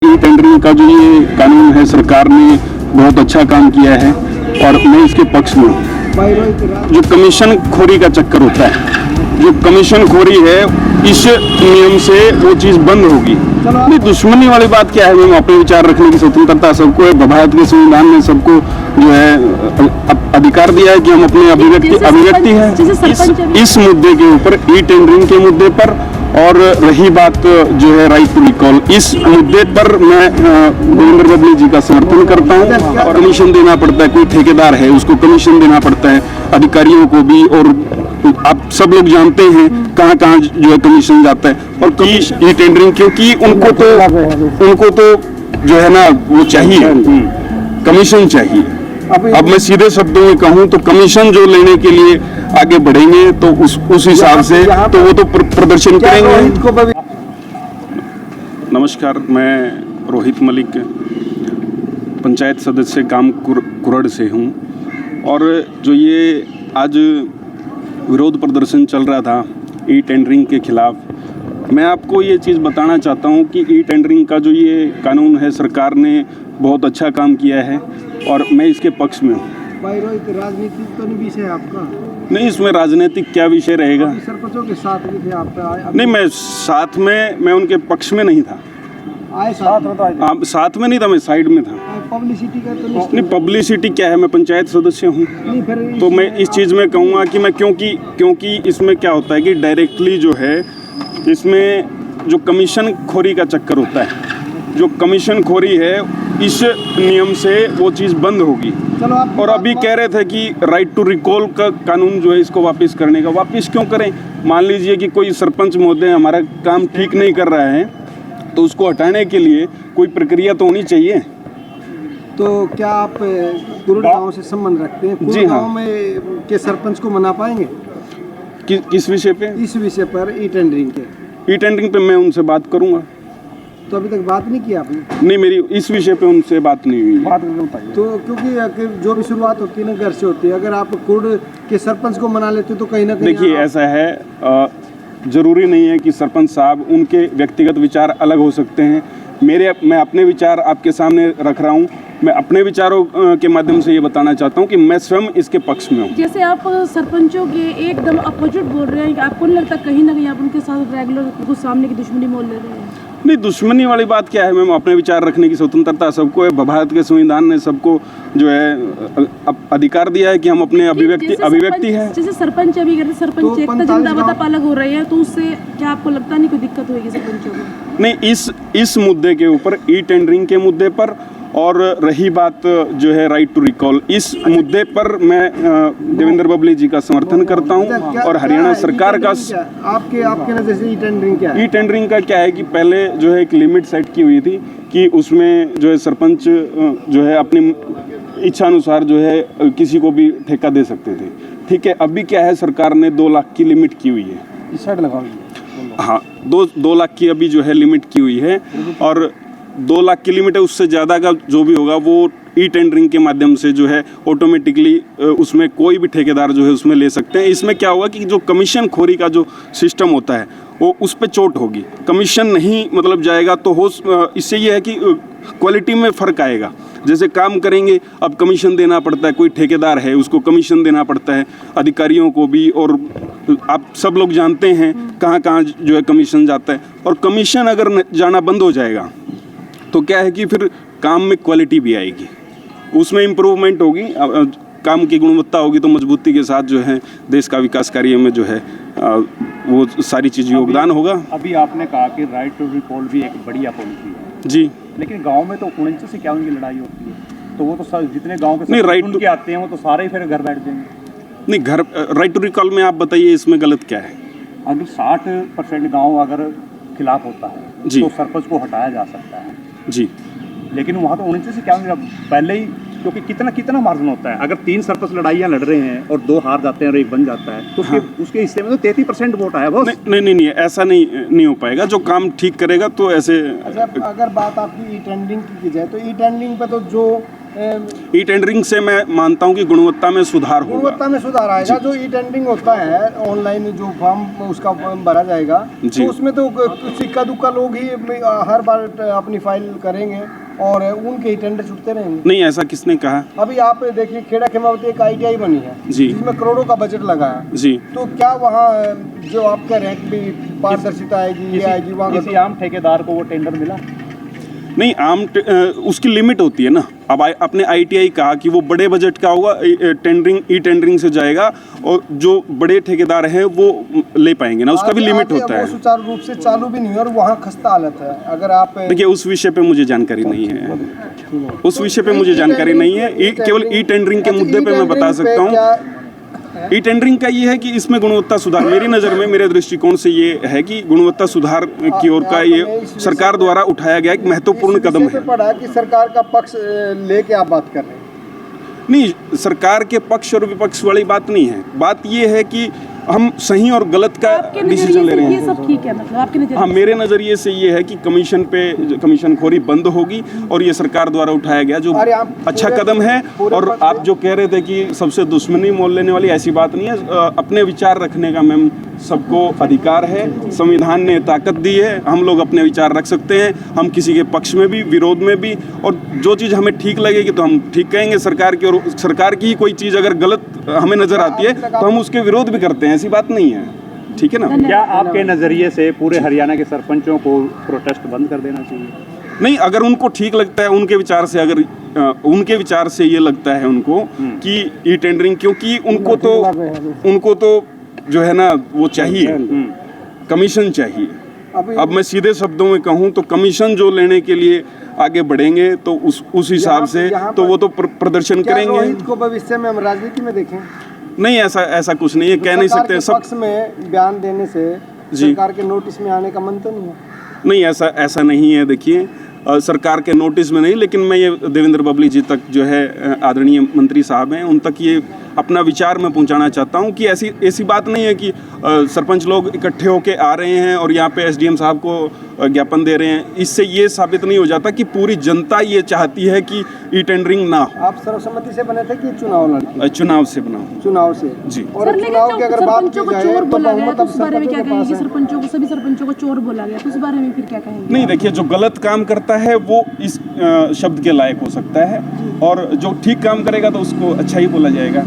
E tendering का जो ये कानून है सरकार ने बहुत अच्छा काम किया है और मैं इसके पक्ष में हूँ। जो कमीशन खोरी का चक्कर होता है, जो कमीशन खोरी है, इस नियम से वो चीज़ बंद होगी। नहीं, दुश्मनी वाली बात क्या है, मैं अपने विचार रखने की स्वतंत्रता सबको है। भारत के संविधान ने सबको जो है अधिकार दिया है कि हम अपने अभिव्यक्ति है इस मुद्दे के ऊपर, ई टेंडरिंग के मुद्दे पर। और रही बात जो है राइट टू रिकॉल, इस मुद्दे पर मैं देवेंद्र बबली जी का समर्थन करता हूँ। और कमीशन देना पड़ता है, कोई ठेकेदार है उसको कमीशन देना पड़ता है, अधिकारियों को भी, और आप सब लोग जानते हैं कहाँ कहाँ जो है कमीशन जाता है। और ई टेंडरिंग, क्योंकि उनको तो जो है ना वो चाहिए, कमीशन चाहिए। अब मैं सीधे शब्दों में कहूँ तो कमीशन जो लेने के लिए आगे बढ़ेंगे तो उस हिसाब से तो वो तो प्रदर्शन करेंगे। नमस्कार, मैं रोहित मलिक, पंचायत सदस्य गांव कुरड़ से हूँ। और जो ये आज विरोध प्रदर्शन चल रहा था ई टेंडरिंग के खिलाफ, मैं आपको ये चीज़ बताना चाहता हूँ कि ई टेंडरिंग का जो ये कानून है सरकार ने बहुत अच्छा काम किया है और मैं इसके पक्ष में हूँ। भाई रोहित, राजनीतिक तो नहीं विषय आपका? नहीं, इसमें राजनीतिक क्या विषय रहेगा? सरपंचों के साथ भी थे आप? नहीं, मैं उनके पक्ष में नहीं था। आए साथ में? तो साथ में नहीं था, मैं साइड में था। पब्लिसिटी का तो नहीं, पब्लिसिटी क्या है, मैं पंचायत सदस्य हूँ। तो मैं इस चीज़ में कहूँगा कि मैं क्योंकि इसमें क्या होता है कि डायरेक्टली जो है इसमें जो कमीशन खोरी का चक्कर होता है, जो कमीशन खोरी है, इस नियम से वो चीज़ बंद होगी। और अभी कह रहे थे कि राइट टू रिकॉल का कानून जो है इसको वापस करने का, वापस क्यों करें? मान लीजिए कि कोई सरपंच महोदय हमारा काम ठीक नहीं कर रहा है तो उसको हटाने के लिए कोई प्रक्रिया तो होनी चाहिए। तो क्या आप कुरड़ गांव से संबंध रखते हैं? जी हाँ। गांव में के सरपंच को मना पाएंगे? किस विषय पे? इस विषय पर, ई टेंडरिंग के। ई टेंडरिंग पे मैं उनसे बात करूंगा। तो अभी तक बात नहीं की आपने? नहीं, मेरी इस विषय पे उनसे बात नहीं हुई। बात बताइए। तो क्योंकि जो भी शुरुआत होती है ना घर से होती है, अगर आप कुरड़ के सरपंच को मना लेते तो कहीं ना कहीं देखिए ऐसा है, जरूरी नहीं है कि सरपंच साहब, उनके व्यक्तिगत विचार अलग हो सकते हैं। मैं अपने विचार आपके सामने रख रहा हूँ। मैं अपने विचारों के माध्यम से ये बताना चाहता हूँ कि मैं स्वयं इसके पक्ष में हूँ। जैसे आप सरपंचों के एकदम अपोजिट बोल रहे हैं कि आपको नहीं लगता कहीं ना कहीं आप उनके साथ रेगुलर कुछ सामने की दुश्मनी मोल ले रहे हैं? नहीं, दुश्मनी वाली बात क्या है, मैं अपने विचार रखने की स्वतंत्रता सबको है। भारत के संविधान ने सबको जो है अधिकार दिया है कि हम अपने अभिव्यक्ति है। जैसे सरपंच अभी कहते सरपंच एकता जिंदाबाद आप अलग हो रहे हैं, तो उससे क्या आपको लगता नहीं कोई दिक्कत होगी सरपंचों को? नहीं, इस मुद्दे के ऊपर, ई टेंडरिंग के मुद्दे पर, और रही बात जो है राइट टू रिकॉल, इस मुद्दे पर मैं देवेंद्र बबली जी का समर्थन करता हूं। और हरियाणा सरकार का आपके नजर से ई टेंडरिंग क्या है? ई टेंडरिंग का क्या है कि पहले जो है एक लिमिट सेट की हुई थी कि उसमें जो है सरपंच जो है अपनी इच्छा अनुसार जो है किसी को भी ठेका दे सकते थे। ठीक है, अभी क्या है, सरकार ने 2 लाख की लिमिट की हुई है। इस साइड लगाओ। हाँ, 2 लाख की अभी जो है लिमिट की हुई है। और 2 लाख की लिमिट है, उससे ज़्यादा का जो भी होगा वो ई टेंडरिंग के माध्यम से जो है ऑटोमेटिकली उसमें कोई भी ठेकेदार जो है उसमें ले सकते हैं। इसमें क्या होगा कि जो कमीशन खोरी का जो सिस्टम होता है वो उस पर चोट होगी। कमीशन नहीं मतलब जाएगा तो इससे ये है कि क्वालिटी में फ़र्क आएगा। जैसे काम करेंगे, अब कमीशन देना पड़ता है, कोई ठेकेदार है उसको कमीशन देना पड़ता है, अधिकारियों को भी, और आप सब लोग जानते हैं कहाँ कहाँ जो है कमीशन जाता है। और कमीशन अगर जाना बंद हो जाएगा तो क्या है कि फिर काम में क्वालिटी भी आएगी, उसमें इम्प्रूवमेंट होगी, काम की गुणवत्ता होगी, तो मजबूती के साथ जो है देश का विकास कार्य में जो है वो सारी चीज़ योगदान होगा। अभी आपने कहा कि राइट टू रिकॉल भी एक बढ़िया पॉलिसी है जी, लेकिन गांव में तो 49 से क्या उनकी लड़ाई होती है, तो वो तो जितने गांव के नहीं राइट उनके आते हैं वो तो सारे ही फिर घर बैठ जाएंगे। नहीं, घर राइट टू रिकॉल में आप बताइए इसमें गलत क्या है? अगर 60% गाँव अगर खिलाफ होता है तो सरपंच को हटाया जा सकता है जी, लेकिन वहाँ तो 49 से क्या पहले ही, क्योंकि कितना मार्जिन होता है। अगर 3 सरपंच लड़ाइयाँ लड़ रहे हैं और 2 हार जाते हैं और 1 बन जाता है तो हाँ। उसके हिस्से में तो 33% वोट आया बस। नहीं, ऐसा नहीं हो पाएगा। जो काम ठीक करेगा तो ऐसे। अच्छा, अगर बात आपकी ई टेंडरिंग की जाए तो ई टेंडरिंग पे तो जो ई टेंडरिंग से मैं मानता हूं कि गुणवत्ता में सुधार होगा। गुणवत्ता में सुधार आएगा। जो ई टेंडरिंग होता है ऑनलाइन, जो फॉर्म उसका फॉर्म भरा जाएगा, जी। तो उसमें तो कुछ इक्का दुक्का लोग ही हर बार अपनी फाइल करेंगे और उनके ही टेंडर छूटते रहेंगे। नहीं, ऐसा किसने कहा? अभी आप देखिए, खेड़ा खेमावती एक ITI बनी है जी। जिसमें करोड़ों का बजट लगा है। जी। तो क्या वहाँ जो आप कह रहे हैं कि पारदर्शिता आएगी, ये आएगी, वहाँ किसी आम ठेकेदार को वो टेंडर मिला? नहीं, उसकी लिमिट होती है ना। अब अपने ITI कहा कि वो बड़े बजट का होगा, ई टेंडरिंग से जाएगा और जो बड़े ठेकेदार हैं वो ले पाएंगे ना, उसका भी लिमिट होता है। वो सुचारू रूप से चालू भी नहीं है और वहाँ खस्ता हालत है। अगर आप देखिए, उस विषय पे मुझे जानकारी नहीं है, उस विषय पे मुझे जानकारी नहीं है। केवल ई टेंडरिंग के मुद्दे पे मैं बता सकता हूँ। ई टेंडरिंग का ये है कि इसमें गुणवत्ता सुधार, मेरी नज़र में, मेरे दृष्टिकोण से ये है कि गुणवत्ता सुधार की ओर का ये सरकार द्वारा उठाया गया एक महत्वपूर्ण कदम है। पड़ा कि सरकार का पक्ष लेके आप बात कर रहे हैं। नहीं, सरकार के पक्ष और विपक्ष वाली बात नहीं है। बात ये है कि हम सही और गलत का आपके डिसीजन ले नजरिए रहे से हैं। ये सब ठीक है, मतलब आपके नजरिए हाँ, मेरे नज़रिए से ये है कि कमीशन खोरी बंद होगी और ये सरकार द्वारा उठाया गया जो अरे आप अच्छा कदम है। और आप जो कह रहे थे कि सबसे दुश्मनी मोल लेने वाली, ऐसी बात नहीं है। अपने विचार रखने का मैम सबको अधिकार है, संविधान ने ताकत दी है, हम लोग अपने विचार रख सकते हैं। हम किसी के पक्ष में भी, विरोध में भी, और जो चीज़ हमें ठीक लगेगी तो हम ठीक कहेंगे सरकार की, और सरकार की ही कोई चीज़ अगर गलत हमें नज़र आती है तो हम उसके विरोध भी करते हैं, ऐसी बात नहीं है। ठीक है ना? क्या आपके नज़रिए से पूरे हरियाणा के सरपंचों को प्रोटेस्ट बंद कर देना चाहिए? नहीं, अगर उनको ठीक लगता है, उनके विचार से, अगर उनके विचार से ये लगता है उनको कि ई टेंडरिंग, क्योंकि उनको तो जो है ना वो चाहिए, कमीशन चाहिए। अब मैं सीधे शब्दों में कहूँ तो कमीशन जो लेने के लिए आगे बढ़ेंगे तो उस हिसाब से तो वो तो प्रदर्शन करेंगे। रोहित को भविष्य में हम राजनीति में देखें? नहीं, ऐसा कुछ नहीं है, कह नहीं सकते। सब पक्ष में बयान देने से सरकार के नोटिस में आने का मन तो नहीं है? नहीं, ऐसा नहीं है। देखिए, सरकार के नोटिस में नहीं, लेकिन मैं ये देवेंद्र बबली जी तक जो है, आदरणीय मंत्री साहब हैं, उन तक ये अपना विचार मैं पहुंचाना चाहता हूं कि ऐसी बात नहीं है कि सरपंच लोग इकट्ठे होके आ रहे हैं और यहाँ पे SDM साहब को ज्ञापन दे रहे हैं। इससे ये साबित नहीं हो जाता कि पूरी जनता ये चाहती है कि ई टेंडरिंग ना हो। आप सर्वसम्मति से बने थे कि चुनाव लड़के? चुनाव से बना। चुनाव से जी। और चुनाव की अगर बात की जाए तो बहुमत अब उस बारे में क्या सरपंचों के कहेंगे? पास है। सभी सरपंचों को चोर बोला गया, तो उस बारे में फिर क्या कहेंगे? नहीं, देखिए, जो गलत काम करता है वो इस शब्द के लायक हो सकता है, और जो ठीक काम करेगा तो उसको अच्छा ही बोला जाएगा।